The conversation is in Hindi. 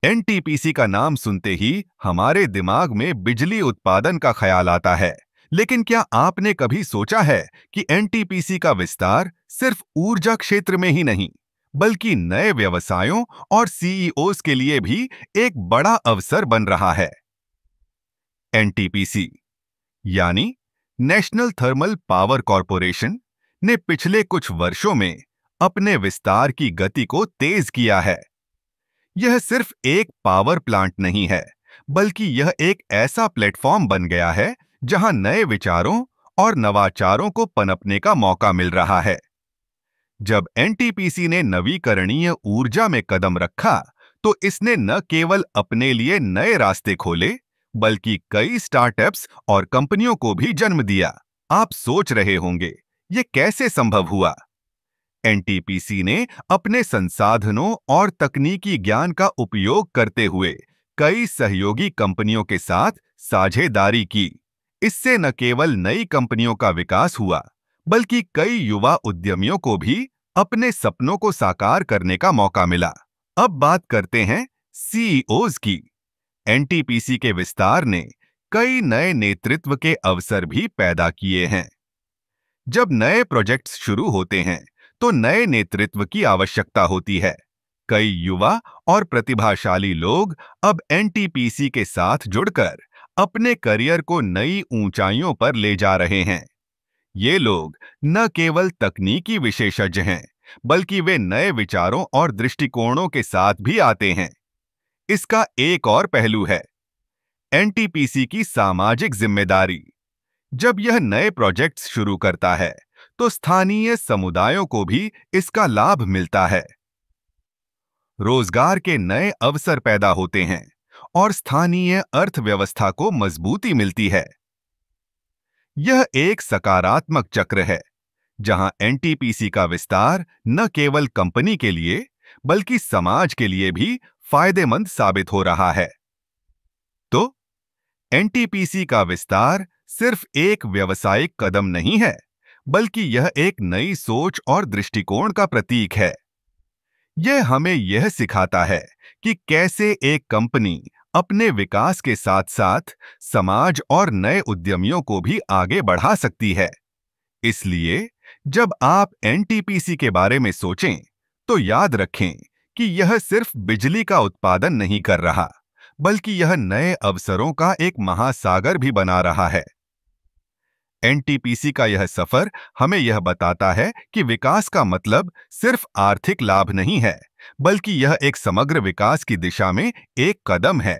एनटीपीसी का नाम सुनते ही हमारे दिमाग में बिजली उत्पादन का ख्याल आता है। लेकिन क्या आपने कभी सोचा है कि एनटीपीसी का विस्तार सिर्फ ऊर्जा क्षेत्र में ही नहीं, बल्कि नए व्यवसायों और सीईओज के लिए भी एक बड़ा अवसर बन रहा है। एनटीपीसी यानी नेशनल थर्मल पावर कॉरपोरेशन ने पिछले कुछ वर्षों में अपने विस्तार की गति को तेज किया है। यह सिर्फ एक पावर प्लांट नहीं है, बल्कि यह एक ऐसा प्लेटफॉर्म बन गया है जहां नए विचारों और नवाचारों को पनपने का मौका मिल रहा है। जब एनटीपीसी ने नवीकरणीय ऊर्जा में कदम रखा, तो इसने न केवल अपने लिए नए रास्ते खोले, बल्कि कई स्टार्टअप्स और कंपनियों को भी जन्म दिया। आप सोच रहे होंगे, ये कैसे संभव हुआ? एनटीपीसी ने अपने संसाधनों और तकनीकी ज्ञान का उपयोग करते हुए कई सहयोगी कंपनियों के साथ साझेदारी की। इससे न केवल नई कंपनियों का विकास हुआ, बल्कि कई युवा उद्यमियों को भी अपने सपनों को साकार करने का मौका मिला। अब बात करते हैं सीईओज की। एनटीपीसी के विस्तार ने कई नए नेतृत्व के अवसर भी पैदा किए हैं। जब नए प्रोजेक्ट्स शुरू होते हैं, तो नए नेतृत्व की आवश्यकता होती है। कई युवा और प्रतिभाशाली लोग अब एनटीपीसी के साथ जुड़कर अपने करियर को नई ऊंचाइयों पर ले जा रहे हैं। ये लोग न केवल तकनीकी विशेषज्ञ हैं, बल्कि वे नए विचारों और दृष्टिकोणों के साथ भी आते हैं। इसका एक और पहलू है एनटीपीसी की सामाजिक जिम्मेदारी। जब यह नए प्रोजेक्ट्स शुरू करता है, तो स्थानीय समुदायों को भी इसका लाभ मिलता है। रोजगार के नए अवसर पैदा होते हैं और स्थानीय अर्थव्यवस्था को मजबूती मिलती है। यह एक सकारात्मक चक्र है, जहां एनटीपीसी का विस्तार न केवल कंपनी के लिए, बल्कि समाज के लिए भी फायदेमंद साबित हो रहा है। तो एनटीपीसी का विस्तार सिर्फ एक व्यावसायिक कदम नहीं है, बल्कि यह एक नई सोच और दृष्टिकोण का प्रतीक है। यह हमें यह सिखाता है कि कैसे एक कंपनी अपने विकास के साथ साथ समाज और नए उद्यमियों को भी आगे बढ़ा सकती है। इसलिए जब आप एनटीपीसी के बारे में सोचें, तो याद रखें कि यह सिर्फ बिजली का उत्पादन नहीं कर रहा, बल्कि यह नए अवसरों का एक महासागर भी बना रहा है। एनटीपीसी का यह सफर हमें यह बताता है कि विकास का मतलब सिर्फ आर्थिक लाभ नहीं है, बल्कि यह एक समग्र विकास की दिशा में एक कदम है।